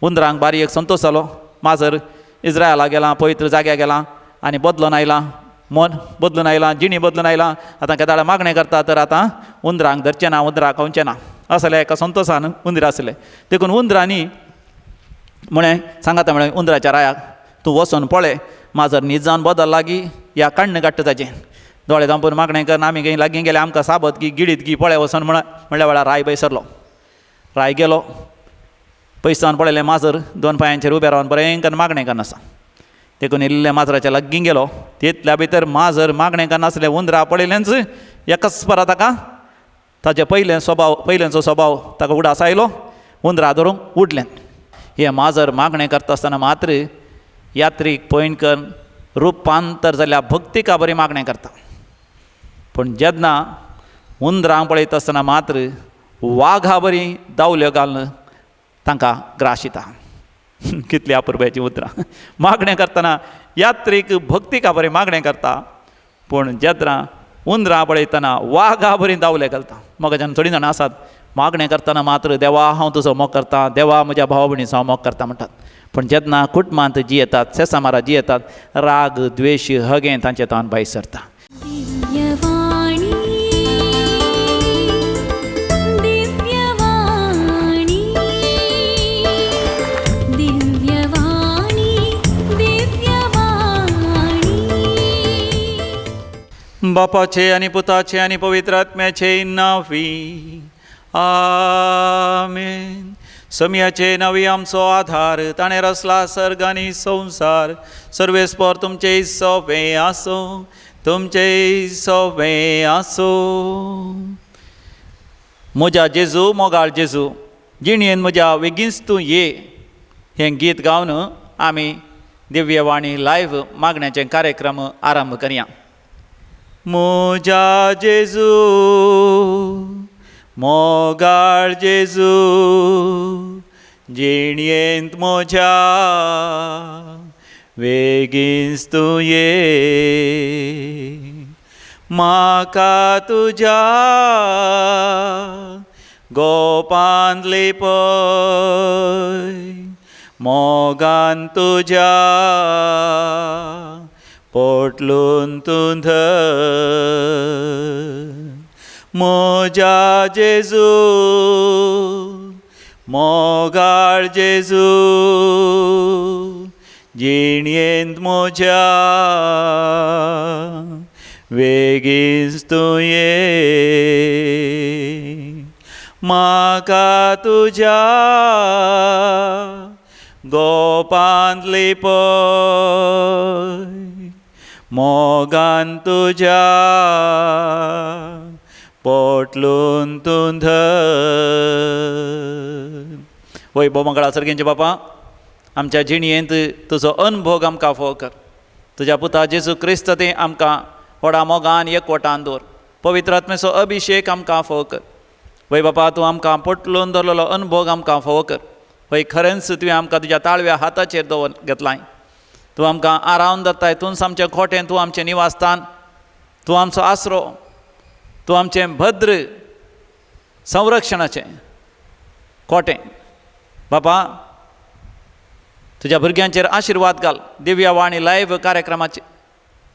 उंदरांक बारी एक संतोश जालो. माजर इस्रायला गेला, पवित्र जाग्यार गेला आनी बदलून आयला, मन बदलून आयला, जिणी बदलून आयला. आतां केदाळ मागणें करता तर आतां उंदरांक धरचें ना, उंदराक खावचें ना असलें एका संतोशान उंदीर आसलें. देखून उंदरांनी म्हळें सांगाता म्हळें उंदराच्या रायाक, तूं वचून पळय माजर न्हीद जावन बदल लागीं या काण्ण काडटा ताचें. दोळे धांपून मागणें कर, आमी खंय लागीं गेले आमकां साबत की गिडीत की पळय वचोन म्हणल्या वेळार राय बैसरलो. राय गेलो, पयस जावन पळयलें माजर 2 पांयांचेर उबें रावन बरें मागणें करनासा. देखून इल्ल्या माजराच्या लागीं गेलो. तितल्या भितर माजर मागणें करनासलें उंदरा पळयलेंच एकाच परा ताका ताचे पयलेंचो स्वभाव ताका उडास आयलो. उंदरा धरूंक उडलें. हें माजर मागणें करता आसतना मात्र यात्रीक पळयन करून रुपांतर जाल्ल्या भक्तिका बरी मागणें करता. पूण जेन्ना उंदरांक पळयता आसतना मात्र वाघा बरी दावल्यो घालून तांकां ग्रास येता. कितली अपुरबायची उतरां. मागणें करतना यात्रीक भक्तिका बरी मागणें करता, पूण जेन्ना उंदरां पळयतना वाघा बरी दावले घालता. म्हाका जेन्ना थोडीं जाणां आसात मागणें करतना मात्र देवा हांव तुजो मोग करतां, देवा म्हज्या भावा भयणीचो हांव मोग करतां म्हणटात. पूण जेन्ना कुटुंबांत जी येतात, सेसामारा जी येतात, राग द्वेश हगें तांचे तोंड भायर सरता. बापाचे आनी पुताचे आनी पवित्र आत्म्याचे नांवी आमेन. समयाचे नवी आमचो आधार, ताणें रचला सर्ग आनी संवसार. सर्वेस्पर तुमचे सोबे आसो, तुमचे सोबे आसो. म्हज्या जेजू मोगाळ जेजू, जिणयेन म्हज्या बेगीनच तूं ये हें गीत गावन आमी दिव्यवाणी लायव्ह मागण्याचे कार्यक्रम आरंभ करया. म्हज्या जेजू मोगाळ जेजू, जिणयेंत म्हज्या बेगीनच तूं ये. म्हाका तुज्या गोपांतली पळय, मोगान तुज्या पोटलून तूं धर. म्हज्या जेजू मोगाळ जेजू, जिणयेंत म्हज्या बेगीनच तूं ये. म्हाका तुज्या गोपांतली पळय, मोगान तुज्या पोटलून तूं धर. वैभव मंगळा सर्गेंचे बापा, आमच्या जिणयेंत तुजो अनुभव आमकां फोव कर. तुज्या पुता जेजू क्रिस्त तें आमकां व्हडा मोगान एकवटान दवर. पवित्र आत्मेचो अभिशेक आमकां फोव कर. वै बापा, तूं आमकां पोटलून दवरलेलो अनुभव आमकां फोव कर. वै खरेंच तुवें आमकां तुज्या ताळव्या हाताचेर घेतलाय. तूं आमकां आरावन दत्ताय. तूंच आमचें खोटें, तूं आमचें निवासस्थान, तूं आमचो आसरो, तूं आमचें भद्र संरक्षणाचें खोटें. बापा, तुज्या भुरग्यांचेर आशिर्वाद घाल. दिव्यवाणी लायव्ह कार्यक्रमाचेर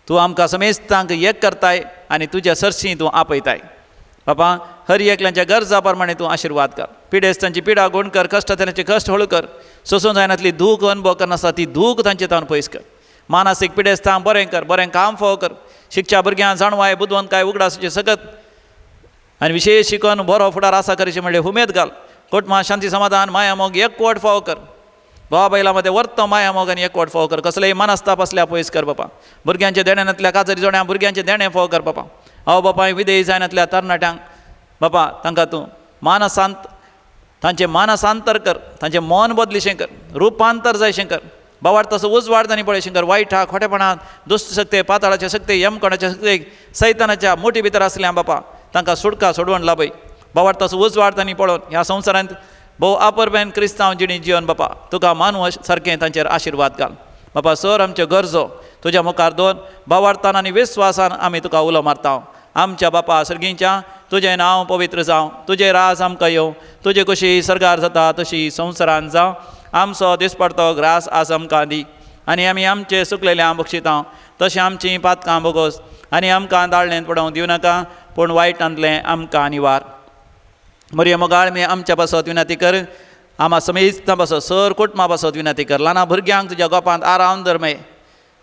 तूं आमकां समेस्तांक एक करताय आनी तुज्या सरशी तूं आपयताय. बापा, हर एकल्याच्या गरजा प्रमाणे तूं आशिर्वाद कर. पिडेस्तांची पिडा गोण कर, कश्टांतल्याचे कश्ट हळू कर. सोसून जायनातली दूख अनुभव करनासता ती दूख तांचे तावन पयस कर. मानसीक पिडेस्तांक बरें कर, बरें काम फोव कर. शिक्षा भुरग्यांक जाणवाय बुदवंतकाय उगडासाचे सगत आनी विशेश शिकून बरो फुडार आसा करचें म्हणल्यार उमेद घाल. कुटुंबां शांती समाधान माया मोग एकवट फाव कर. भावा बैला मध्ये वर्तो माया मोग आनी एकवट फाव कर. कसलेय मनस्ताप असल्या पयस कर बापा. भुरग्यांचे देण्यातल्या काजरी जोड्या भुरग्यांचे देणे फाव कर बापा. हांव बापा विदेय जायनातल्या तरणाट्यांक बापा तांकां तूं मानसांत तांचें मानसांतर कर. तांचें मन बदलीशें कर, रुपांतर जायशें कर. बावाड तसो उजवाड तांणी पळयशें कर. वायटा खोटेपणांत दुश्ट शक्ती, पाताळाचे शक्ती, यमकोणाचे शक्ती, सैतानाच्या मोठी भितर आसल्या बापा तांकां सुटका सोडवण लाभय. बावाड तसो उजवाड तांणी पळोवन ह्या संवसारांत भोव आपुरबायेन क्रिस्तांव जिणी जिवन बापा तुका मानू सारकें तांचेर आशिर्वाद घाल. बापा, सर आमच्यो गरजो तुज्या मुखार दवर. बावार्थान आनी विस्वासान आमी तुका उलो मारता. आमच्या बापा सर्गींच्या तुजें नांव पवित्र जावं, तुजें राज आमकां येवं. तुजे कशी सरकार जाता तशी संवसारांत जावं. आमचो दिसपडतो ग्रास आज आमकां दी आनी आमी आमचे सुकलेल्या बक्षितां तशें आमचीं पातकां बोगोस आनी आमकां दाळणेंत पडोवंक दिवं नाका पूण वायटांतलें आमकां निवार मरिये मोगाळ मे आमच्या पासत विनंती कर आमा समेस्तां पासत सर कुटुंबां पासत विनंती कर ल्हाना भुरग्यांक तुज्या गोपांत आराम धर मे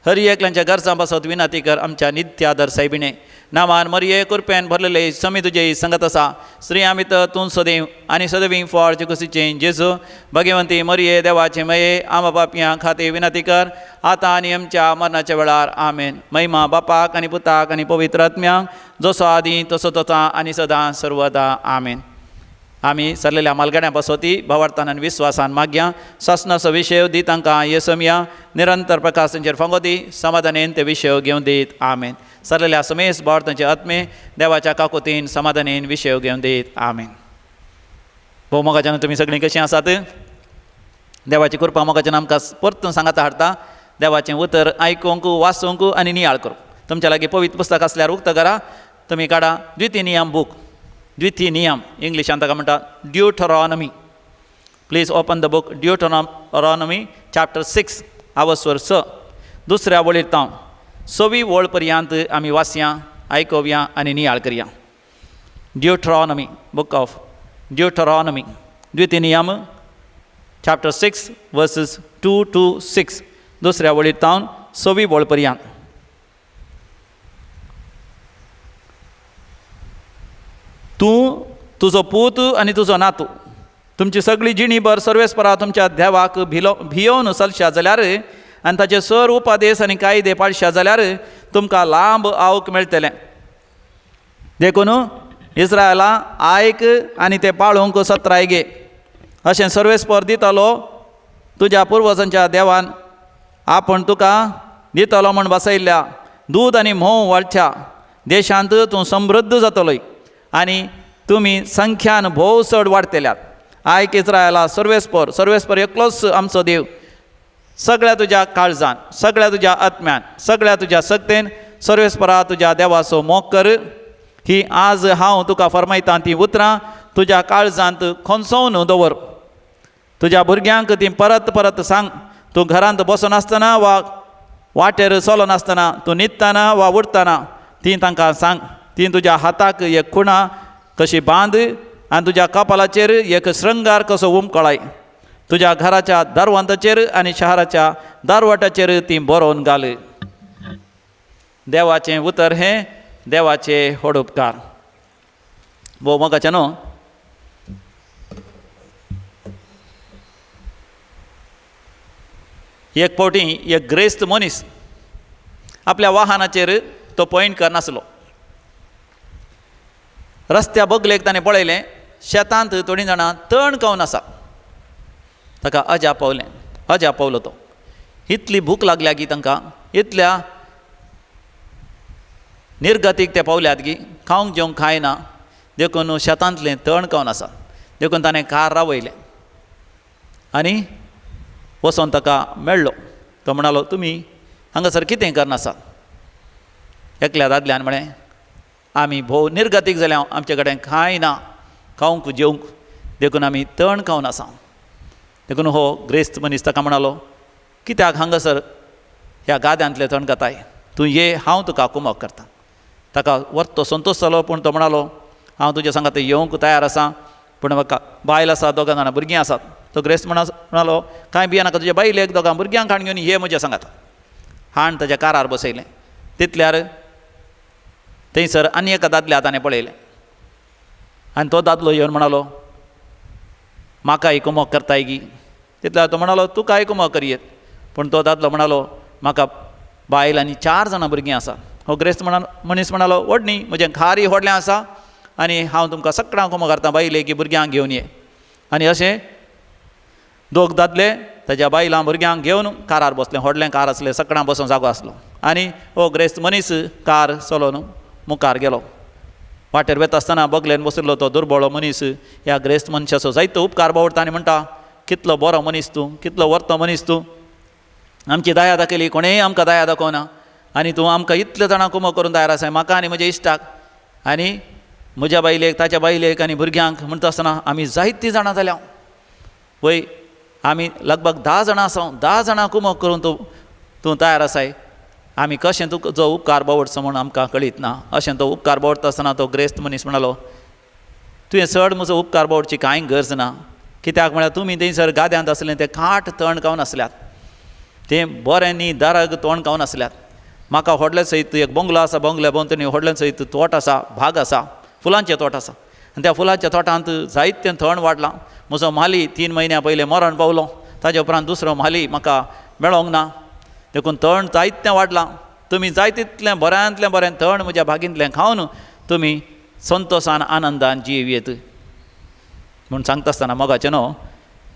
हर एकल्यांच्या घरचां पासत विनंती कर आमच्या नित्य आदर सायबिणे नांवान मरिये कुरपेन भरलेले समी तुजे संगत आसा श्री आमी तर तूं सदैव आनी सदैवी फळ कुशीचें जेजू भगवंती मरिये देवाचे मये आमा बापयां खातीर विनंती कर आतां आनी आमच्या मरणाच्या वेळार आमेन महिमा बापाक आनी पुताक आनी पवित्र आत्म्याक जसो आदी तसो तसा आनी सदां सर्वदा आमेन आमी सरलेल्या मालगड्या बसोती भवार्थान आनी विस्वासान मागया शासनाचो विशय दी तांकां येसमिया निरंतर प्रकाश तांचेर फांगोती समाधानेन ते विशय घेवन दीत आमेन सरलेल्या समेस भवार्थांचे आत्मे देवाच्या काकुतीन समाधानेन विशय घेवन दीत आमेन भोव मोगाच्यान तुमी सगळीं कशीं आसात देवाची कृपा मोगाच्यान आमकां परतून सांगाता हाडटा देवाचें उतर आयकूंक वाचूंक आनी नियाळ करूंक तुमच्या लागीं पवित्र पुस्तक आसल्यार उक्त करा तुमी काडा द्वितीय नियम बूक द्वितीय नियम इंग्लिशान ताका म्हणटा Deuteronomy please open the book Deuteronomy chapter 6 आवस्वर 6 दुसऱ्या वळीर तांव 6वी वळ पर्यंत आमी वाचया आयकोवया आनी नियाळ करया ड्युटरॉनमी बुक ऑफ ड्युटरॉनमी द्वितीय नियम चॅप्टर 6 वर्सेस 2 to 6 दुसऱ्या वळीर तावन 6वी वळ पर्यंत तूं तुजो पूत आनी तुजो नातू तुमची सगळी जिणीभर सर्वेस्परा तुमच्या देवाक भियोवन चलश्या जाल्यार आनी ताचे सर उपादेश आनी कायदे पाळश्या जाल्यार तुमकां लांब आवक मेळटलें देखून इस्रायला आयक आनी तें पाळूंक सत्राय घे अशें सर्वेस्पर दितलो तुज्या पुर्वजांच्या देवान आपूण तुका दितलो म्हूण बसयल्ल्या दूद आनी म्होंव वाडच्या देशांत तूं समृद्ध जातलोय आनी तुमी संख्यान भोव चड वाडतल्यात आयक इस्रायला सर्वेस्पर एकलोच आमचो देव सगळ्या तुज्या काळजान सगळ्या तुज्या आत्म्यान सगळ्या तुज्या सक्तेन सर्वेस्परा तुज्या देवाचो मोग कर ही आज हांव तुका फरमायतां ती उतरां तुज्या काळजांत खोंचोवन दवर तुज्या भुरग्यांक ती परत परत सांग तूं घरांत बसून आसतना वा वाटेर चलोन आसतना तूं न्हिदतना वा उठतना ती तांकां सांग ती तुज्या हाताक एक खुणा कशी बांद आनी तुज्या कपालाचेर एक श्रृंगार कसो उमकळाय तुज्या घराच्या दारवंताचेर आनी शहराच्या दारवटाचेर ती बरोवन घाल देवाचें उतर हें देवाचे होडुपकार भोव मोगाचें न्हू एक फावटी एक ग्रेस्त मनीस आपल्या वाहनाचेर तो पॉयंट करनासलो रस्त्या बगलेक ताणें पळयलें शेतांत थोडीं जाणां तण खावन आसा ताका अजा पावलो तो इतली भूक लागल्या की तांकां इतल्या निर्गतीक ते पावल्यात की खावंक जेवंक खायना देखून शेतांतलें तण खावन आसा देखून ताणें कार रावयलें आनी वचोन ताका मेळ्ळो तो म्हणलो तुमी हांगासर कितें करनासा एकल्या दादल्यान म्हळें आमी भोव निर्गतीक जाल्या आमचे कडेन कांय ना खावंक जेवंक देखून आमी तण खावन आसा देखून हो ग्रेस्त मनीस ताका म्हणलो कित्याक हांगासर ह्या गाद्यांतले तण खाताय तूं ये हांव तुका कुमक करता ताका वर्तो संतोश जालो पूण तो म्हणलो हांव तुज्या सांगात येवंक तयार आसा पूण म्हाका बायल आसा दोगां जाणां भुरगीं आसात तो ग्रेस्त म्हणालो कांय भिये नाका तुज्या बायलेक दोगां भुरग्यांक हाड घेवन ये म्हज्या सांगात हाण ताच्या कारार बसयलें तितल्यार थंयसर आनी एका दादल्या ताणें पळयलें आनी तो दादलो येवन म्हणलो म्हाका कुमक करताय गी तितल्यार तो म्हणलो तुका कुमक करयेत पूण तो दादलो म्हणलो म्हाका बायल आनी 4 जाणां भुरगीं आसा हो ग्रेस्त मनीस म्हणलो व्हड न्ही म्हजें खारी व्हडलें आसा आनी हांव तुमकां सगळ्यांक कुमक करता बायलेक की भुरग्यांक घेवन ये आनी अशें दोग दादले ताज्या बायलां भुरग्यांक घेवन कारार बसले व्हडलें कार आसलें सगळ्यांक बसोंक जागो आसलो आनी हो ग्रेस्त मनीस कार चलोवन मुखार गेलो वाटेर वता आसतना बगलेन बशिल्लो तो दुर्बळो मनीस ह्या ग्रेस्त मनशाचो जायतो उपकार बावडटा आनी म्हणटा कितलो बरो मनीस तूं कितलो वर्तो मनीस तूं आमची दया दाखयली कोणेय आमकां दया दाखोवना आनी तूं आमकां इतले जाणां कुमक करून तयार आसाय म्हाका आनी म्हज्या इश्टाक आनी म्हज्या बायलेक ताच्या बायलेक आनी भुरग्यांक म्हणटा आसतना आमी जायतीं जाणां जाल्या वय आमी लगभग 10 जाणां आसा 10 जाणां कुमक करून तूं तयार आसाय आमी कशें तुका जो उपकार बावडचो म्हूण आमकां कळीत ना अशें तो उपकार बावडटा आसतना तो ग्रेस्त मनीस म्हणालो तुवें चड म्हजो उपकार बावडची कांय गरज ना कित्याक म्हळ्यार तुमी थंयसर गाद्यांत आसले ते खाट तण खावन आसल्यात तें बरें न्ही दाराक तोंड खावन आसल्यात म्हाका व्हडले सयत एक बंगलो आसा बंगल्या भोंवतणी व्हडले सयत तोट आसा भाग आसा फुलांचे तोट आसा आनी त्या फुलांच्या तोटांत जायतें थंड वाडलां म्हजो माली 3 म्हयन्या पयलें मरण पावलो ताजे उपरांत दुसरो माली म्हाका मेळोंक ना देखून तण जायतें वाडलां तुमी जाय तितलें बऱ्यांतलें बरें तण म्हज्या बागेंतलें खावन तुमी संतोशान आनंदान जियेत म्हूण सांगता आसतना मोगाचें न्हू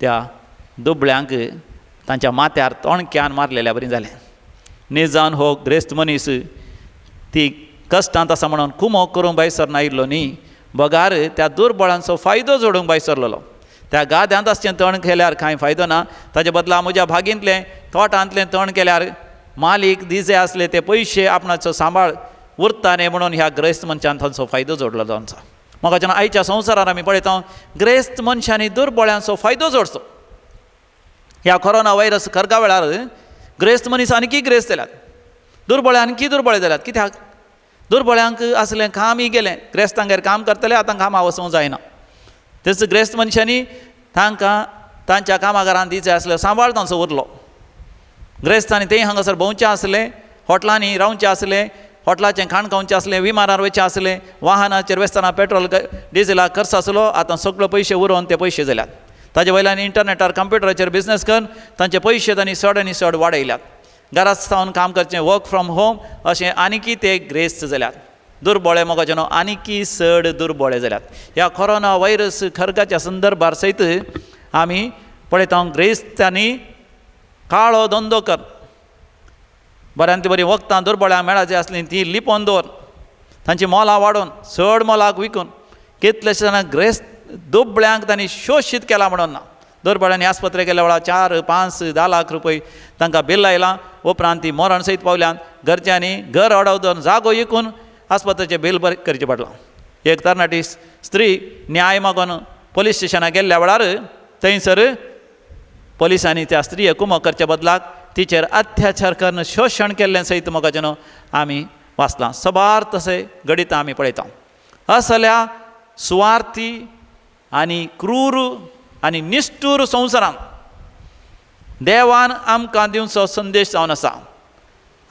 त्या दुबळ्यांक तांच्या माथ्यार तोणक्यान मारलेल्या बरी जालें निजान हो ग्रेस्त मनीस ती कश्टांत आसा म्हणून कुमक करूंक भायर सरना आयिल्लो न्ही बगार त्या दुर्बळांचो फायदो जोडूंक भायर सरलेलो त्या गाद्यांत आसचें तण केल्यार कांय फायदो ना ताजे बदला म्हज्या भागेंतलें तोटांतलें तण केल्यार मालीक दिजे आसले ते पयशे आपणाचो सांबाळ उरता न्ही म्हणून ह्या ग्रेस्त मनशान तांचो फायदो जोडलो जावचो म्हाका आयच्या संवसारान आमी पळयता ग्रेस्त मनशांनी दुर्बळांचो फायदो जोडचो ह्या कोरोना व्हायरस करगा वेळार ग्रेस्त मनीस आनीक ग्रेस्त जाल्यात दुर्बळे आनीक दुर्बळे जाल्यात कित्याक दुर्बळ्यांक आसलें कामय गेलें ग्रेस्तांगेर काम करतले आतां कामां वचूंक जायना तेच ग्रेस्त मनशांनी तांकां तांच्या कामागारांत दिवचे आसले सांबाळ तांचो उरलो ग्रेस्तांनी तें हांगासर भोंवचें आसलें हॉटलांनी रावचें आसलें हॉटलाचें खाण खावचें आसलें विमानार वयचें आसलें वाहनाचेर वेस्ताना पेट्रोल डिझेलाक खर्च आसलो आतां सगळे पयशे उरोवन ते पयशे जाल्यात ताजे वयल्यान इंटरनेटार कंप्युटराचेर बिझनेस करून तांचे पयशे तांणी चड आनी चड वाडयल्यात घरांत सावन काम करचें वर्क फ्रॉम होम अशें आनीकी ते ग्रेस्त जाल्यात दुर्बळे मोगाचें न्हू आनीकी चड दुर्बळे जाल्यात ह्या कोरोना व्हायरस खरगाच्या संदर्भार सयत आमी पळयता ग्रेस्तांनी काळो धंदो कर बऱ्यांत बरीं वखदां दुर्बळ्यांक मेळाची आसलीं ती लिपोवन दवर तांची मोलां वाडोवन चड मोलाक विकून कितलेशे जाणां ग्रेस्त दुबळ्यांक तांणी शोशीत केलां म्हणून ना दुर्बळ्यांनी आस्पत्रेक गेल्या वेळार 4, 5, 10 लाख रुपये तांकां बिल आयलां उपरांत ती मरण सयत पावल्यान घरच्यांनी घर अडव दवन जागो विकून आस्पत्रेचें बिल करचें पडलां एक तरणाटी स्त्री न्याय मागून पुलीस स्टेशनाक गेल्ल्या वेळार थंयसर पुलिसांनी त्या स्त्रीयेक कुमक करच्या बदलाक तिचेर अत्याचार करून शोशण केल्लें सयत मोगाचें न्हू आमी वाचलां सबार तशें गणितां आमी पळयता असल्या सुवार्थी आनी क्रूर आनी निश्ठूर संवसारांत देवान आमकां दिवचो संदेश जावन आसा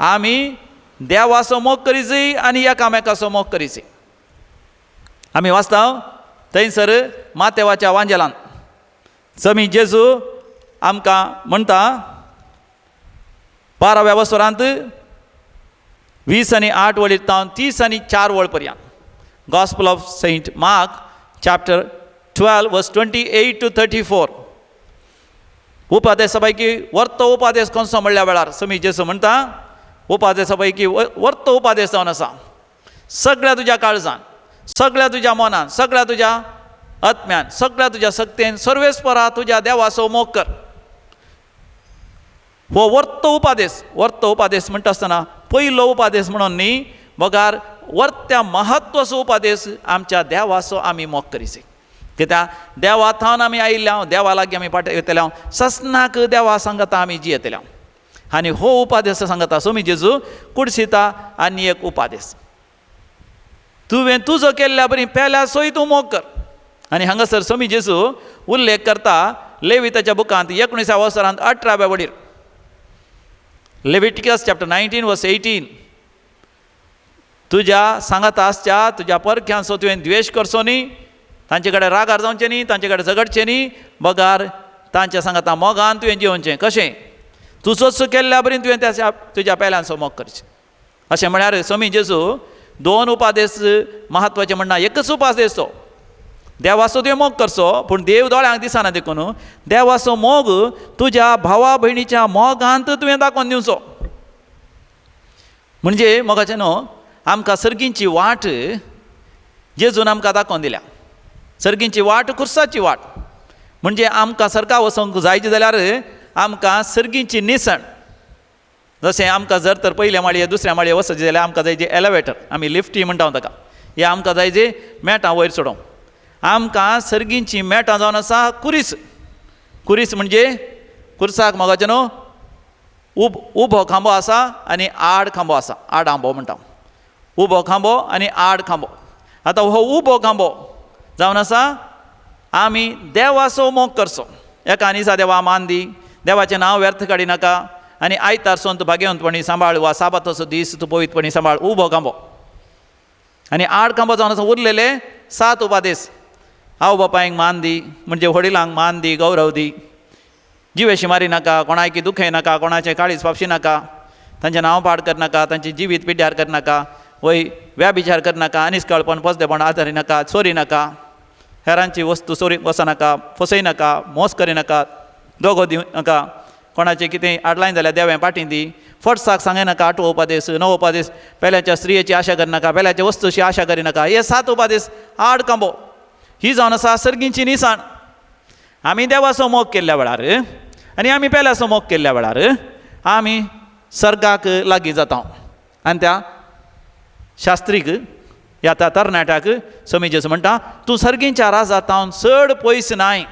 आमी देवाचो मोग करीचय आनी एकामेकाचो मोग करीचय आमी वाचता थंयसर मातेवाच्या वांजेलांत समी जेजू आमकां म्हणटा 12व्या वसरांत 20 आनी 8 वळीर तावन 30 आनी 4 वळ पर्यंत gospel of Saint Mark chapter 12 verse 28 to 34 उपादेशा पैकी वर्तो उपादेश कसो म्हणल्या वेळार समी जेजू म्हणटा उपादेशा पैकी वर्तो उपादेश जावन आसा सगळ्या तुज्या काळजान सगळ्या तुज्या मनान सगळ्या तुज्या आत्म्यान सगळ्या तुज्या शक्तीन सर्वेस्परा तुज्या देवाचो मोग कर हो वर्तो उपादेश म्हणटा आसतना पयलो उपादेश म्हणून न्ही बगार वर्त्या महत्वाचो उपादेश आमच्या देवाचो आमी मोग करीचे कित्याक देवा थावन आमी आयिल्ल्या देवा लागीं आमी पाट येतल्या ससनाक देवा सांगता आमी जियेतल्या आनी हो उपादेश सांगता सोमी जेजू कुडसिता आनी एक उपादेश तुवें तुजो केल्ल्या बरी पेल्या सोय तूं मोग कर आनी हांगासर सोमी जेजू उल्लेख करता लेविताच्या बुकांत 19व्या वसरांत 18व्या वडीर लेविटिकस चॅप्टर 19 वर्स 18 तुज्या सांगाता आसच्या तुज्या परख्यांचो तुवें द्वेश करचो न्ही तांचे कडेन रागार जावचें न्ही तांचे कडेन झगडचें न्ही बगार तांच्या सांगाता मोगान तुवें जिवचें कशें तुजोच केल्ल्या बरी तुवें त्या तुज्या पेल्यांचो मोग करचें अशें म्हळ्यार सोमी जेजू 2 उपादेश महत्वाचे म्हणना एकच उपादेश तो देवाचो तुवें मोग करचो पूण देव दोळ्यांक दिसना देखून देवाचो मोग तुज्या भावा भयणीच्या मोगांत तुवें दाखोवन दिवचो म्हणजे मोगाचें न्हू आमकां सर्गींची वाट जेजून आमकां दाखोवन दिल्या सर्गींची वाट खुर्साची वाट म्हणजे आमकां सरका वचोंक जायचे जाल्यार आमकां सर्गींची निसण जशें आमकां जर तर पयल्या माळये दुसऱ्या माळये वचचें जाल्यार आमकां जाय जे एलिवेटर आमी लिफ्टी म्हणटा ताका हे आमकां जाय जे मॅटां वयर चडोवंक आमकां सर्गींची मॅटां जावन आसा कुरीस कुरीस म्हणजे कुर्साक मोगाचें न्हू उबो खांबो आसा आनी आड खांबो आसा. आड आंबो म्हणटा. उबो खांबो आनी आड खांबो. आतां हो उबो खांबो जावन आसा आमी देवाचो मोग करचो. एका दिसा देवा मान दी, देवाचें नांव व्यर्थ काडिनाका आनी आयतार सोन तूं भाग्यवंतपणी सांबाळ वा साबाताचो दीस तूं पवित्रपणी सांबाळ. उबो खांबो आनी आड खांबो जावन आसा उरलेले 7 उपादेस. आवय बापायक मान दी म्हणजे वडिलांक मान दी, गौरव दी. जिवेशी मारी नाका, कोणाकी दुखय नाका, कोणाचें काळीज फापशी नाका, तांचें नांव पाड करनाका, तांची जिवीत पिड्ड्यार करनाका, वय व्याभिचार करनाका, अनिश्कळपण पसदेपण आदारी नाका, चोरी नाका, हेरांची वस्तू चोरी वचनाका, फसय नाका, मोस करिनाका, दोगो दिवं नाका, कोणाचें कितें आडलायन जाल्यार देवें पाटी दी. फटसाक सांगय नाका. 8 उपादेस. 9 उपादेस पेल्याच्या स्त्रियेची आशा करनाका, पेल्याच्या वस्तूची आशा करिनाका. हे 7 उपादेस आड खांबो. ही जावन आसा सर्गींची निसाण. आमी देवाचो मोग केल्ल्या वेळार आनी आमी पेल्याचो मोग केल्ल्या वेळार आमी सर्गाक लागीं जाता. आनी त्या शास्त्रीक ह्या त्या तरणाट्याक स्वामी जेजू म्हणटा तूं सर्गींच्या राजांतावन चड पयस नाय.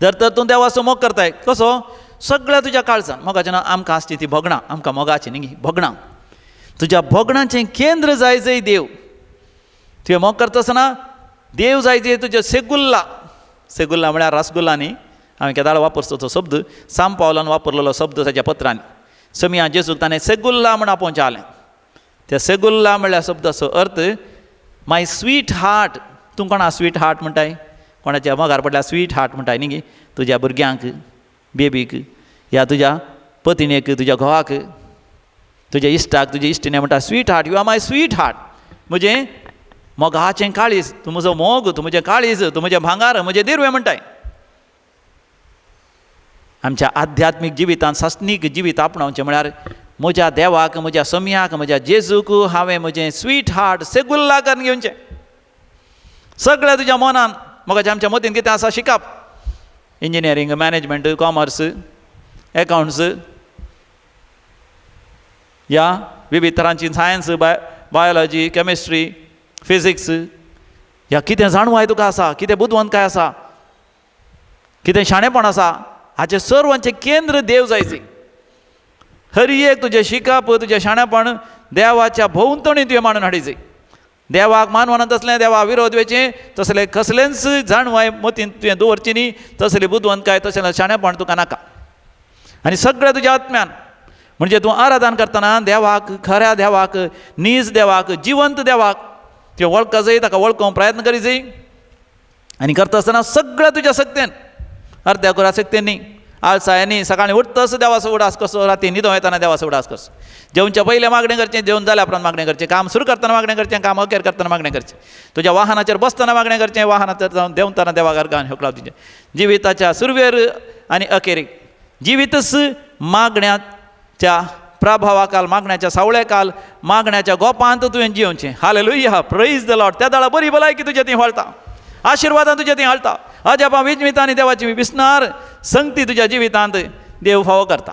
जर तर तूं देवाचो मोग करताय कसो सगळ्या तुज्या काळजान. मोगाचें नांव आमकां आसची ती भोगणां. आमकां मोगाचीं न्ही भोगणां. तुज्या भोगणाचें केंद्र जाय जंय देव. तुवें मोग करता आसतना देव जाय जे तुजें सेगुल्ला. सेगुल्ला म्हळ्यार रसगुल्ला न्ही. हांवें केदाळ वापरचो तो शब्द साम पावलान वापरलेलो शब्द ताच्या पत्रांनी. समिया जेजूक ताणें सेगुल्ला म्हण आपोवचें. त्या सेगुल्ला म्हळ्यार शब्दाचो अर्थ माय स्वीट हार्ट. तूं कोणा स्वीट हार्ट म्हणटाय? कोणाच्या मोगार पडल्यार स्वीट हार्ट म्हणटाय न्ही. तुज्या भुरग्यांक, बेबीक, या तुज्या पत्नीक, तुज्या घोवाक, तुज्या इश्टाक, तुज्या इश्टिणे म्हणटा sweetheart. You are my sweetheart. म्हजें मोगाचें काळीज. तूं म्हजो मोग, तूं म्हजें काळीज, तूं म्हजें भांगार, म्हजें दिरवें म्हणटाय. आमच्या आध्यात्मीक जिवितांत सासणीक जिवीत आपणावचें म्हळ्यार म्हज्या देवाक, म्हज्या समियाक, म्हज्या जेजूक हांवें म्हजें स्वीट हार्ट सेगुल्ला करून घेवचें. सगळ्या तुज्या मनान मोगाचें आमच्या मतीन कितें आसा शिकप. इंजिनियरींग, मॅनेजमेंट, कॉमर्स, एकावंट्स, ह्या विविध तरांची सायन्स, बायोलॉजी, केमिस्ट्री, फिजिक्स, ह्या कितें जाणवाय तुका आसा, कितें बुदवंतकाय आसा, कितें शाणेपण आसा, हाचें सर्वांचें केंद्र देव जायचें. हर एक तुजें शिकप, तुजें शाणेपण देवाच्या भोंवतणी तुवें मांडून हाडिचें. देवाक मानवनांत तसलें देवा विरोध वेचें तसलें कसलेंच जाणवाय मतीन तुवें दवरची न्ही. तसली बुदवंतकाय, तसलें शाणेपण तुका नाका. आनी सगळ्या तुज्या आत्म्यान म्हणजे तूं आराधन करतना देवाक, खऱ्या देवाक, नीज देवाक, जिवंत देवाक तुवें वळखा जाय. ताका वळखूंक प्रयत्न करी जाय. आनी करता आसतना सगळ्या तुज्या शक्तीन, अर्द्या कुरा शक्तीन न्ही, आळसायांनी सकाळीं उठतस देवाचो उडास करचो, राती न्हिदो येताना देवाचो उडास करचो. जेवच्या पयलें मागणें करचें, जेवण जाल्या उपरांत मागणें करचें, काम सुरू करतना मागणें करचें, काम अखेर करतना मागणें करचें, तुज्या वाहनाचेर बसतना मागणें करचें, वाहनाचेर जावन देंवतना देवाक अर्गान हेकलाव दिवचें. जिविताच्या सुरवेर आनी अखेरेक जिवितच मागण्याच्या प्रभावाकाल, मागण्याच्या सावळे काल, मागण्याच्या गोपांत तुवें जियोवचें. Hallelujah, praise the Lord. त्या दाळा बरी भलायकी तुज्या थंय हाळटा, आशिर्वादां तुज्या थंय हाळटा, अजापां विजमितां आनी देवाची विस्नार संगती तुज्या जिवितांत देव फावो करता.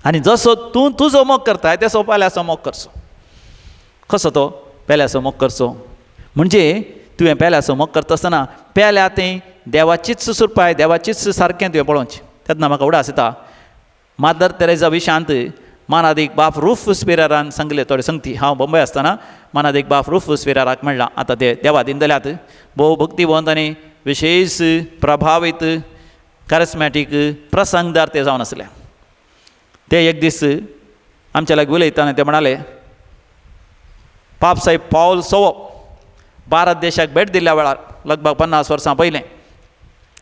आनी जसो तूं तुजो मोग करताय तसो पेल्याचो मोग करचो. कसो तो पेल्याचो मोग करचो म्हणजे तुवें पेल्याचो मोग करता आसतना पेल्या थंय देवाचीच सुरपाय, देवाचीच सारकें तुवें पळोवचें. तेन्ना म्हाका उडास येता मादर तेरेजा विशांत मानादीक बाप रूफ स्पिरारान सांगले थोडे संगती. हांव बंबय आसतना मानादीक बाप रूफ स्पिराराक म्हणलां. आतां ते देवा दिनदल्यात भोव भक्तिवंत आनी विशेश प्रभावीत कॅरिस्मॅटीक प्रसंगदार ते जावन आसले. ते एक दीस आमच्या लागीं उलयताना ते म्हणाले पाप साहेब पावल 6 भारत देशाक भेट दिल्ल्या वेळार लगभग 50 वर्सां पयलें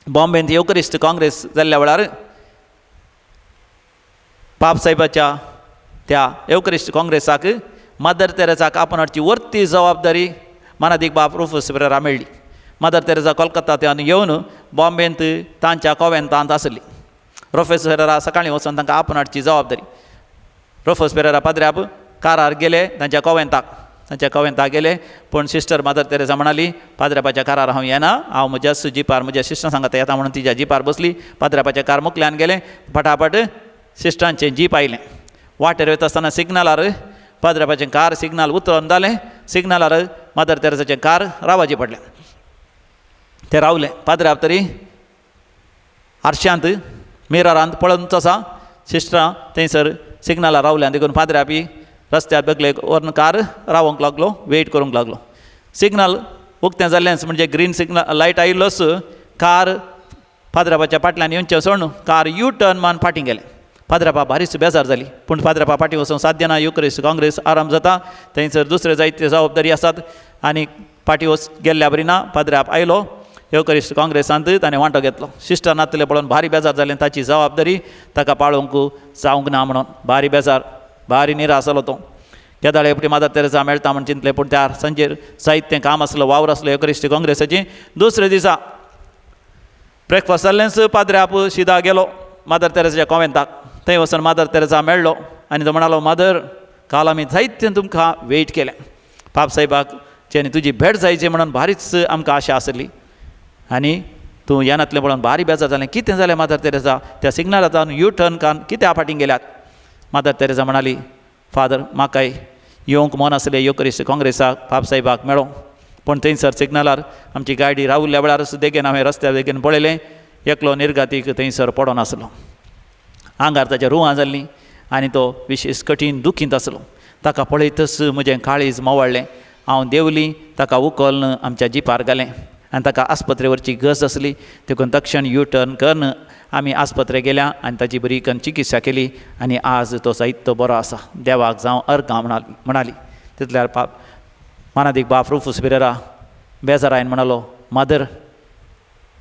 बॉम्बेंत युकरिस्ट काँग्रेस जाल्ल्या वेळार पाप साहेबाच्या त्या युकरिस्ट काँग्रेसाक मदर तेरेसाक आपण हाडची वर्ती जबाबदारी मानादीक बाप रूफ स्पिरारा मेळ्ळी. मदर तेरेसा कोलकात्यांत येवन बॉम्बेंत तांच्या कॉवेंतांत आसली. प्रोफेसरा सकाळीं वचून तांकां आपण हाडची जबाबदारी. रूफ स्पिरारा पाद्र्याप कारार गेले तांच्या कॉवेंताक गेले. पूण सिस्टर मदर तेरेसा म्हणाली पाद्र्यापाच्या कारार हांव येना, हांव म्हज्याच जिपार म्हज्या सिस्टरां सांगता येता म्हणून तिच्या जिपार बसली. पाद्र्यापाच्या कार मुखल्यान गेले. फटाफट सिस्टरांचें जीप आयलें. वाटेर वयता आसतना सिग्नलार पाद्र्यापाचें कार सिग्नल उतरोन जालें. सिग्नलार मदर तेरेसाचें कार रावाची पडलें. ते रावले. पाद्र्याप तरी आरश्यांत मिररांत पळोवन तसा सिस्टरां थंयसर सिग्नलार रावल्यान देखून पाद्र्यापी रस्त्यार बेगले व्हरून कार रावोंक लागलो, वेट करूंक लागलो. सिग्नल उक्तें जाल्लेंच म्हणजे ग्रीन सिग्नल लायट आयिल्लोच कार पाद्रापाच्या फाटल्यान येवचें सोडून कार यू टर्न मारून फाटीं गेलें. पाद्रापा बारीच बेजार जाली, पूण पाद्रापा फाटीं वचूंक साध्य ना. युक्रेस्ट काँग्रेस आराम जाता, थंयसर दुसरे जायते जबाबदारी आसात आनी फाटीं गेल्ल्या बरी ना. पाद्र्याप आयलो, युक्रेस्ट काँग्रेसांत ताणें वांटो घेतलो. सिस्टर नातले पळोवन भारी बेजार जालें. ताची जबाबदारी ताका पाळोवंक जावंक ना म्हणून भारी बेजार, भारी निराश जालो तो. केदाळे एपटी मादार तेरेसा मेळटा म्हण चिंतलें, पूण त्या संजेर जायतें काम आसलो, वावर आसलो युक्रेस्ट काँग्रेसाचें. दुसरे दिसा ब्रेकफास्ट जाल्लेंच पाद्र्याप शिदा गेलो मादार तेरेसाच्या कॉवेंताक. थंय वचून मादार तेरेसा मेळ्ळो आनी तो म्हणालो, मादर काल आमी जायतें तुमकां वेट केलें. पाप साहेबाक जेणे तुजी भेट जायची म्हणून भारीच आमकां आशा आसली आनी तूं येनातलें पळोवन भारी बेजार जालें. कितें जालें मादार तेरेसा? त्या सिग्नलांतल्यान यू टर्न कान कित्याक फाटीं गेल्यात? मादार तेरेसा म्हणाली, फादर म्हाकाय येवंक मन आसलें युक्रेस्ट काँग्रेसाक पाप साहेबाक मेळों, पूण थंयसर सिग्नलार आमची गाडी रावल्ल्या वेळार देगेन हांवें रस्त्यार देगेन पळयलें एकलो निर्गातीक थंयसर पडोन आसलो. आंगार ताच्या रुवां जाल्लीं आनी तो विशेश कठीण दुखीत आसलो. ताका पळयतच म्हजें काळीज मोवाळ्ळें. हांव देंवली ताका उखलून आमच्या जिपार घालें आनी ताका आस्पत्रे व्हरची गरज आसली. देखून तक्षण यू टर्न करून आमी आस्पत्रे गेल्या आनी ताची बरी करून चिकित्सा केली आनी आज तो साहित्य बरो आसा. देवाक जावं अर्गां म्हणाली. तितल्यार मानादीक बाप रुफूस पेरेरा बेजारायन म्हणालो, मदर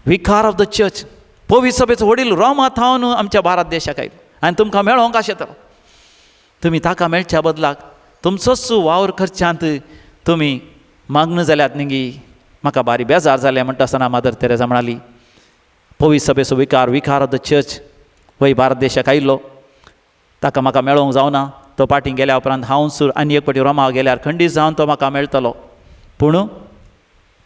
विकार ऑफ द चर्च, पवित्र सभेचो वडील रोमा थावन आमच्या भारत देशाक आयलो आनी तुमकां मेळोंक आशेतालो. तुमी ताका मेळच्या बदलाक तुमचोच वावर खर्चांत तुमी मग्न जाल्यात न्ही. म्हाका भारी बेजार जालें म्हणटा आसतना मादर तेरेसा म्हणाली, पवित्र सभेचो विकार ऑफ द चर्च वय भारत देशाक आयिल्लो, ताका म्हाका मेळोंक जावना. तो फाटीं गेल्या उपरांत हांव सूर आनी एक फावटी रोमा गेल्यार खंडीत जावन तो म्हाका मेळटलो. पूण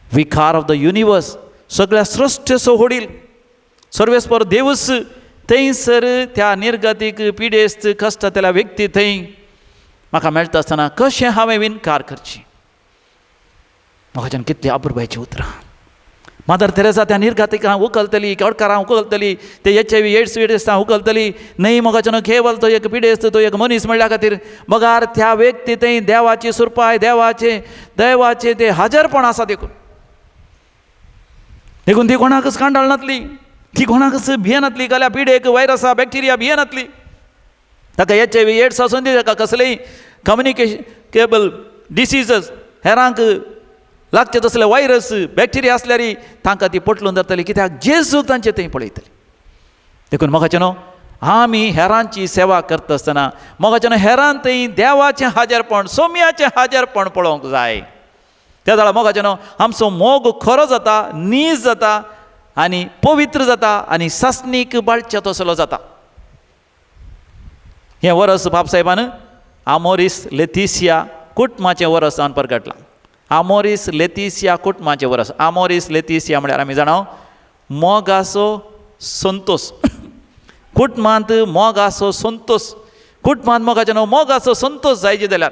विकार ऑफ द युनिवर्स, सगळ्या सृश्टेचो वडील सर्वेस्पर देवूस थंयसर त्या निर्गतीक पिडेस्त कश्टातल्या व्यक्ती थंय म्हाका मेळटा आसतना कशें हांवें विनकार करची? म्हाकाच्यान कितली अपुरबायची उतरां. मादर तेरेसा त्या निर्गातिकां उखलतली, कडकारां उखलतली, ते HIV एड्स पिडेस्तां उखलतली. न्ही मोगाच्यान केवल तो एक पिडेस्त, तो एक मनीस म्हणल्या खातीर मगार त्या व्यक्ती थंय देवाची सुरपाय, देवाचे ते हाजरपण आसा. देखून ती कोणाकच कांडाळ नातली, ती कोणाकच भियेनातली. कसल्या पिडेक वायरसा बॅक्टेरिया भियेनातली. ताका HIV एड्स आसून दी, ताका कसलेय कम्युनिकेबल डिसीजस, हेरांक लागचे तसले वायरस बॅक्टेरिया आसल्यार तांकां ती पटलून धरतली, कित्याक जेजूक तांचे थंय पळयतली. देखून मोगाचें न्हू, आमी हेरांची सेवा करता आसतना मोगाचें हेरान थंय देवाचें हाजरपण, सोम्याचें हाजरपण पळोवंक जाय. त्या जाल्यार मोगाचें न्हू, आमचो मोग खरो जाता, नीज जाता आनी पवित्र जाता आनी सासणीक बाळच्या तसलो जाता. हें वरस बापसाहेबान आमोरीस लेतिसिया कुटुंबाचें वरस जावन परगटलां. आमोरीस लेतिसिया कुटुंबाचें वरस. आमोरीस लेतिसिया म्हळ्यार आमी जाणां मोगाचो संतोष. कुटुंबांत मोगाचो संतोष, कुटुंबांत मोगाचें न्हू, मोगाचो संतोष जायचे जाल्यार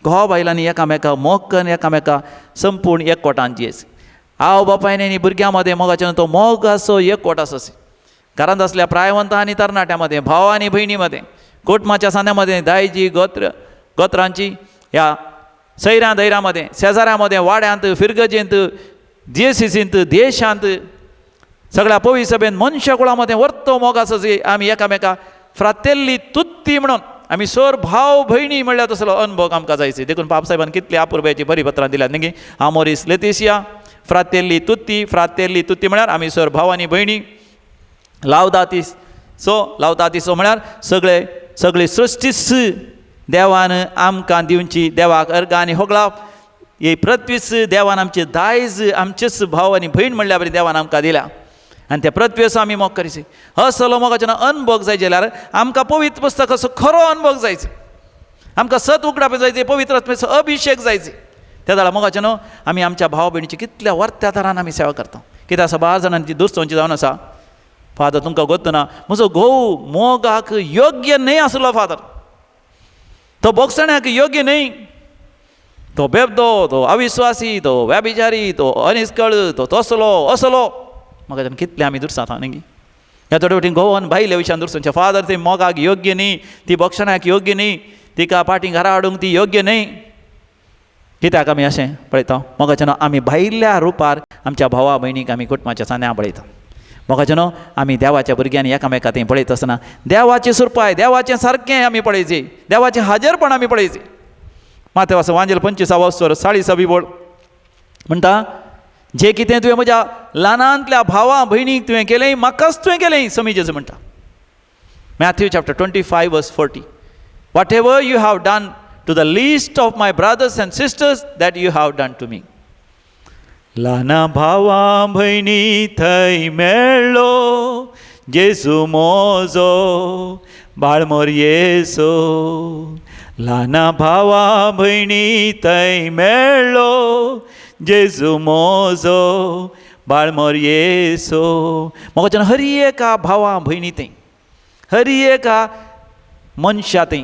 घोव बायलांनी एकामेका मोग करून एकामेका संपूर्ण एकवटान जियेच. आवय बापायनी आनी भुरग्यां मदें मोगाचें न्हू, तो मोगाचो एकवट आसा. घरांत आसल्या प्रायवंतां आनी तरणाट्यां मदें, भाव आनी भयणी मदें, कुटुंबाच्या सांद्या मदें, दायजी गोत्रांची, ह्या सैऱ्या दैऱ्यां मदें, शेजाऱ्यां मदें, वाड्यांत, फिरगजेंत, DCCंत, देशांत, सगळ्या पवित्र सभेन मनशा कुळा मदें वर्तो मोगाचो आमी एकामेका फ्रातेल्ली तुत्ती म्हणून आमी सोर भाव भयणी म्हणल्यार तसलो अनुभव आमकां जायचे. देखून बापसाहेबान कितली आपुरबायची बरी पत्रां दिल्यात न्ही. आमोरीस लेतिसिया फ्रातेल्ली तुत्ती म्हळ्यार आमी सोर भाव आनी भयणी. लावदातिसो म्हळ्यार सगळी सृश्टीस देवान आमकां दिवची, देवाक अर्गां आनी होगळाव. ही पृथ्वीच देवान आमचे दायज, आमचेच भाव आनी भयण म्हणल्या बरी देवान आमकां दिल्या आनी त्या पृथ्वीचो आमी मोग करीचे. असलो मोगाचें अनुभव जाय जाल्यार आमकां पवित्र पुस्तकाचो खरो अनुभव जायचो. आमकां सत उगडावप जायचे, पवित्र आत्मेचो अभिशेक जायचे. त्या जाल्यार मोगाचें न्हू, आमी आमच्या भाव भयणीची कितल्या वर्त्या तरान आमी सेवा करता. कित्याक 12 जाणांची दुरसंची जावन आसा. फादर तुमकां गोत्त ना, म्हजो घोव मोगाक योग्य न्हय आसलो. फादर तो बोगसण्याक योग्य न्हय. तो बेबदो, तो अविश्वासी, तो व्याभिचारी, तो अनिश्कळ, तो तसलो असलो. म्हाका कितले आमी दुरसांता न्ही. ह्या थोडे वटेन घोवन भायल्या विशयान दुरसोवचें. फादर ती मोगाक योग्य न्ही, ती भक्षणाक योग्य न्ही, तिका पाटी घरा हाडूंक ती योग्य न्ही. कित्याक आमी अशें पळयता? मोगाचें न्हू, आमी भायल्या रुपार आमच्या भावा भयणीक आमी कुटुंबाच्या सांद्या पळयता. मोगाचें न्हू, आमी देवाच्या भुरग्यांनी एकामेका थंय पळयत आसतना देवाची सुरपाय, देवाचें सारकें आमी पळयचें, देवाचें हाजीरपण आमी पळयचें. माथेवाचो वांजेल 25 40 बोल म्हणटा, जें कितें तुवें म्हज्या ल्हानांतल्या भावा भयणीक तुवें केलें, म्हाकाच तुवें केलें, समी जेजू म्हणटा. Matthew chapter 25:40. Whatever you have done to the least of my brothers and sisters that you have done to me. ल्हाना भावा भयणी थंय मेळ्ळो जेजू मोजो बाळमोर येसो. ल्हाना भावा भयणी थंय मेळ्ळो जेजू मोजो बाळमोर येसो. मोगाच्यान हर एका भावा भयणी थंय, हर एका मनशा थंय,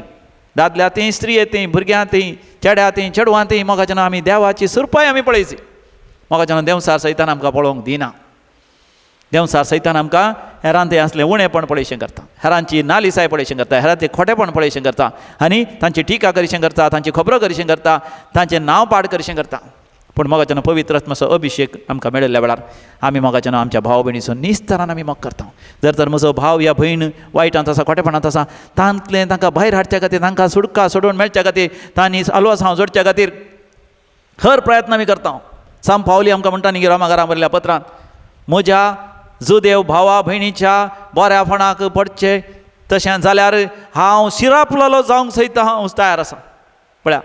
दादल्या थंय, स्त्रिये थंय, भुरग्यां थंय, चेड्या थंय, चेडवां थंय, मोगाच्यान आमी देवाची सुरपाय आमी पळयची. मोगाच्यान देंवसार सैतान आमकां पळोवंक दिना. देंवसार सैतान आमकां हेरान थंय आसलें उणेपण पळयशें करता, हेरांची नालिसाय पळयशें करता, हेरांचें खोटेपण पळयशें करता आनी तांची टिका करीशें करता, तांची खबरो करीशें करता, तांचें नांव पाड करीशें करता. पूण मोगाच्यान पवित्र आत्म्याचो अभिशेक आमकां मेळिल्ल्या वेळार आमी मोगाच्यान आमच्या भाव भयणीचो निस्तरान आमी मोग करता. जर तर म्हजो भाव या भयण वायटांत आसा, खोटेपणांत आसा, तांतलें तांकां भायर हाडच्या खातीर, तांकां सुडका सोडून मेळच्या खातीर, तांणी आलवस हांव जोडच्या खातीर हर प्रयत्न आमी करता. साम पावली आमकां म्हणटा न्ही रोमाकारां बरयल्या पत्रांत, म्हज्या जुदेव भावा भयणीच्या बऱ्यापणाक पडचें तशें जाल्यार हांव शिरापलोलो जावंक सयत हांव तयार आसा. पळया,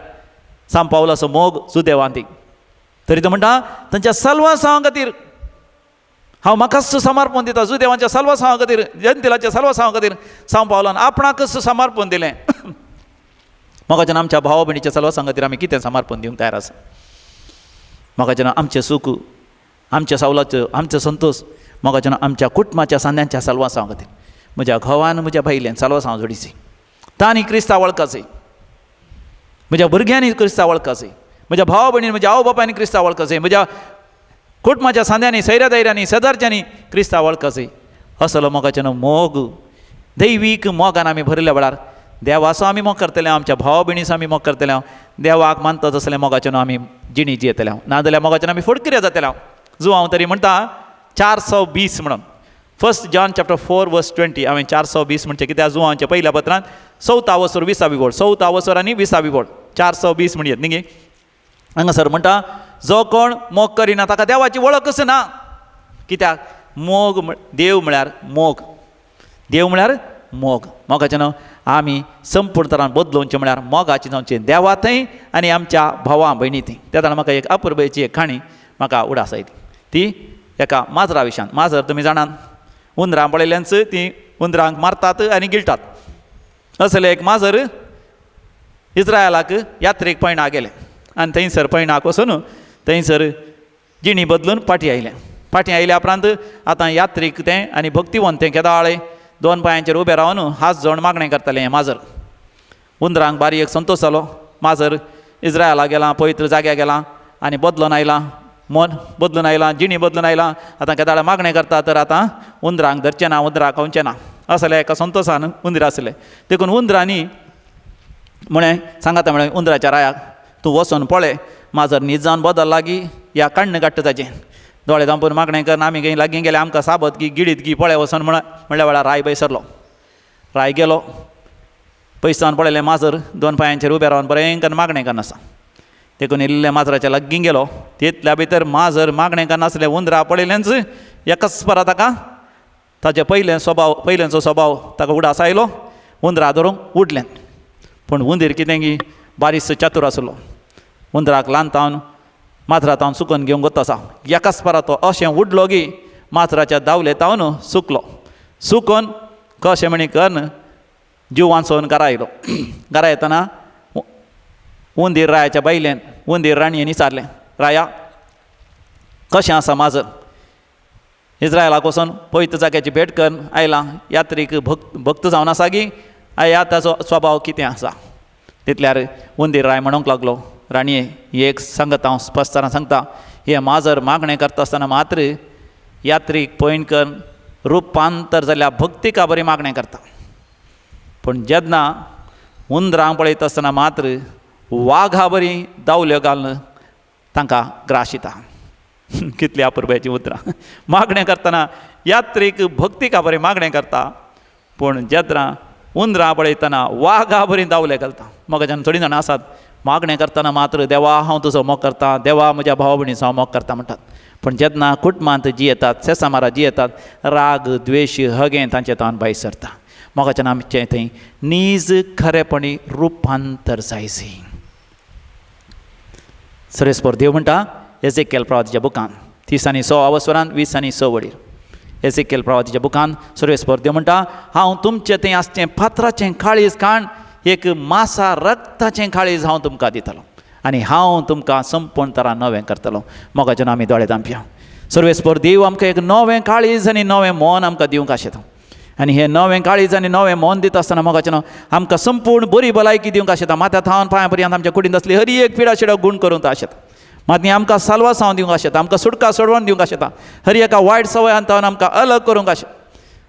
साम पावलाचो मोग जुदेवांतीक. तरी तो म्हणटा तांच्या सल्वासां खातीर हांव म्हाकाच समर्पण दिता. जुदेवांच्या सल्वासां खातीर, जंतिलाच्या सल्वासां खातीर साम पावलान आपणाकच समर्पण दिलें. मोगाच्यान आमच्या भावा भयणीच्या सल्वासां खातीर आमी कितें समर्पण दिवंक तयार आसा? मोगाच्यान आमचें सूख, आमच्या सवलाचो, आमचो संतोष मोगाच्यान आमच्या कुटुंबाच्या सांद्यांच्या सल्वासां खातीर, म्हज्या घोवान, म्हज्या बायलेन सल्वासां जोडिची, तांणी क्रिस्तांव वळखाची, म्हज्या भुरग्यांनी क्रिस्तांव वळखाची, म्हज्या भावा भयणीन, म्हज्या आवय बापायनी क्रिस्तांव वळखाची, म्हज्या कुटुंबाच्या सांद्यांनी, सैऱ्या दैऱ्यांनी, शेजारच्यांनी क्रिस्तांव वळखाची. असलो मोगाच्यान मोग, दैवीक मोगान आमी भरिल्ल्या वेळार देवाचो आमी मोग करतले, आमच्या भावा भयणीचो आमी मोग करतले, देवाक मानता तसलें मोगाच्यान आमी जिणी जियेतले, नाजाल्यार मोगाच्यान आमी फुडकिऱ्या जातले. जो हांव तरी म्हणटा 420 म्हणून, 1 जॉन चॅप्टर 4:20. हांवें 420 म्हणचें कित्याक जुवांच्या पयल्या पत्रांत 4 बोड, 4 आनी 20 बोड, 420 म्हणयेत न्ही गे. हांगासर म्हणटा, जो कोण मोग करिना ताका देवाची वळखच ना. कित्याक? मोग, देव म्हळ्यार मोग, देव म्हळ्यार मोग. मोगाच्यान आमी संपूर्ण तरान बदलुवचें म्हळ्यार मोगाचें जावचें देवा थंय आनी आमच्या भावा भयणी थंय. त्या ताणें म्हाका एक अपुर्बेची एक खाणी म्हाका उडास आयली. ती एका माजरा विशयान. माजर तुमी जाणात, हुंदरां पळयल्यांच ती हुंदरांक मारतात आनी गिळटात. असलें एक माजर इस्रायलाक यात्रेक पैणाक गेलें आनी थंयसर पैणाक वचून थंयसर जिणी बदलून फाटीं आयलें. फाटीं आयल्या उपरांत आतां यात्रीक तें आनी भक्तिवंत तें केदाळे 2 पांयांचेर उबें रावन हात जोडून मागणें करतालें हें माजर. हुंदरांक बारीक संतोश जालो. माजर इस्रायलाक गेलां, पवित्र जाग्यार गेलां आनी बदलून आयलां, मन बदलून आयलां, जिणी बदलून आयलां. आतां केदाळे मागणें करता तर आतां हुंदरांक धरचें ना, हुंदरांक खावचें ना असलें एका संतोशान हुंदीर आसलें. देखून हुंदरांनी म्हळें, सांगाता म्हळें हुंदराच्या रायाक, तूं वचून पळय माजर न्हीद जावन बदल लागीं या काण्ण काडटा ताचें. दोळे धांपून मागणें कर, आमी खंय लागीं गेले आमकां साबत की गिडीत की पळय वचून म्हणल्या वेळार राय बैसरलो. राय गेलो, पयसावन पळयलें माजर 2 पांयांचेर उबें रावन बरें करून मागणें करनासा. देखून इल्लें माजराच्या लागीं गेलो. तितल्या भितर माजर मागणें करनासलें हुंदरा पळयलेंच एकाच परा ताका ताचे पयलेंचो स्वभाव ताका उडास आयलो. हुंदरा धरूंक उडलें. पूण हुंदीर कितें की बारीकसो चातूर आसलो. हुंदराक लांतावन माजरातावन सुकोवन घेवंक वता आसा. एकाच परा तो अशें उडलो की माजराच्या दावलेतावन सुकलो. सुकोवन कशें म्हणी करून जीव वाचोवन घरा आयलो. घरा येतना हुंदीर रायाच्या बायलेन हुंदीर राणयेन विचारलें, राया कशें आसा माजर? इस्रायलाक वचून पवित्र जाग्याची भेट करून आयलां, यात्रीक भक्त जावन आसा की ह्या ताचो स्वभाव कितें आसा? तितल्यार हुंदीर राय म्हणूंक लागलो, राणये एक सांगता हांव स्पश्टपणान सांगता, हे माजर मागणें करता आसतना मात्र यात्रीक पळयन करून रुपांतर जाल्ल्या भक्तिका बरी मागणें करता. पूण जेन्ना हुंदरांक पळयता आसतना मात्र वाघा बरी दावल्यो घालून तांकां ग्रास येता. कितली अपुरबायची उतरां. मागणें करतना यात्रेक भक्तिका बरी मागणें करता, पूण जेन्ना हुंदरां पळयतना वाघा बरी दावले घालता. मोगाच्यान थोडीं जाणां आसात मागणें करतना मात्र देवा हांव तुजो मोग करतां, देवा म्हज्या भावा भयणीचो हांव मोग करतां म्हणटात. पूण जेन्ना कुटुंबांत जी येतात, सेसामारां जी येतात, राग द्वेश हगें तांचे तोंड भायर सरता. मोगाच्यान आमचें थंय नीज खरेपणी रुपांतर जायसी. सर्वेस्पर देव म्हणटा एझेकिएल प्रवादीच्या बुकान 30:6 वसरान 20:6 वडीर. एझेकिएल प्रवादीच्या बुकान सर्वेस्पर देव म्हणटा हांव तुमचें थंय आसचें फातराचें काळीज काण एक मासा रक्ताचें काळीज हांव तुमकां दितलो आनी हांव तुमकां संपूर्ण तरान नवें करतलो. मोगाच्यान आमी दोळे धांपया. सर्वेस्पर देव आमकां एक नवें काळीज आनी नवें मोन आमकां दिवंक आशेता. आनी हें नवें काळीज आनी नवें मोन दिता आसतना मोगाच्यान आमकां संपूर्ण बरी भलायकी दिवंक आशेता. माथ्या थावन पांया पर्यंत आमच्या कुडींत असली हरी एक पिडा शिडा गूण करूंक आशेता. मात आमकां साल्वासांव दिवंक आशेता, आमकां सुटका सोडवण दिवंक आशेता. हरी एका वायट संवयांतावन आमकां अलग करूंक आशेता.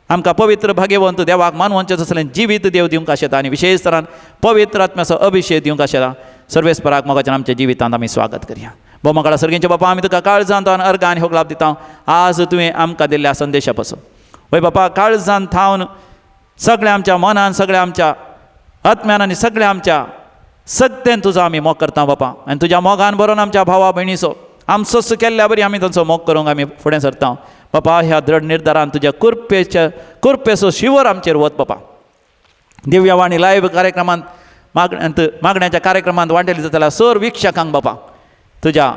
आमकां पवित्र भाग्यवंत देवाक मानवंचें असलें जिवीत देव दिवंक आशेता आनी विशेश तरान पवित्र आत्म्याचो अभिशेक दिवंक आशेता. सर्वेस्पराक मोगाच्यान आमच्या जिवितांत आमी स्वागत करया. बोमकाळा सर्गेंचे बापा आमी तुका काळजांत अर्घ आनी होगलाप दिता आज तुवें आमकां दिल्ल्या संदेशा पासून. वय बापा काळजांत थावन सगळ्या आमच्या मनान, सगळ्या आमच्या आत्म्यान आनी सगळ्या आमच्या सत्तेन तुजो आमी मोग करता बापा. आनी तुज्या मोगान बरोवन आमच्या भावा भयणीचो आमचो केल्ल्या बरी आमी तांचो मोग करूंक आमी फुडें सरता बापा. ह्या दृढ निर्धारान तुज्या कुरपेचो शिवर आमचेर वत बापा. दिव्यवाणी लायव्ह कार्यक्रमांत मागण्याच्या कार्यक्रमांत वांटेली जाताल्या सर विक्षकांक बापा तुज्या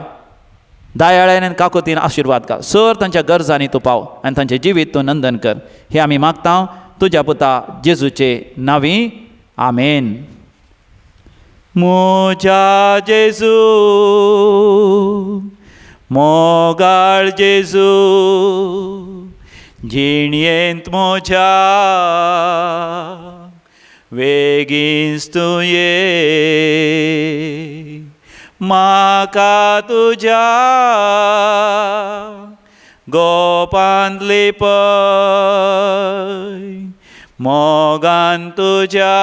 दयाळ्यान आनी काकुतीन आशिर्वाद घाल. सर तांच्या गरजांनी तूं पाव आनी तांचें जिवीत तूं नंदन कर. हें आमी मागता तुज्या पुता जेजूचे नांवी. आमेन. मोच्या जेजू मोगाळ जेजू जिणयेंत मोच्या वेगींच तूं ये. म्हाका तुज्या गोपांतली पय मोगान तुज्या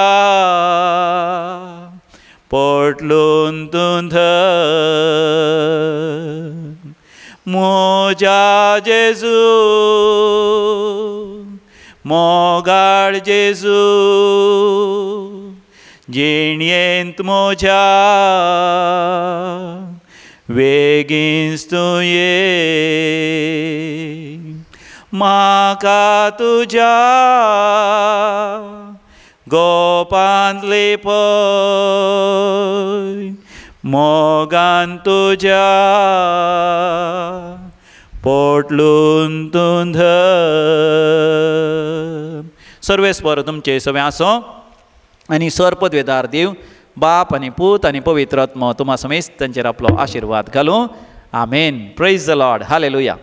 पोटलून तूं धर. मोज्या जेजू मोगाळ जेजू जिणयेंत मोज्या वेगींच तूं ये. म्हाका तुज्या गोपांतली पय मोगान तुज्या पोटलून तूं धर. सर्वेस्पर तुमचे सवे आसो आनी सर पदवेदार देव बाप आनी पूत आनी पवित्र आत्मा तुम्हा समेत तांचेर आपलो आशिर्वाद घालूं. Amen. Praise the Lord. Hallelujah.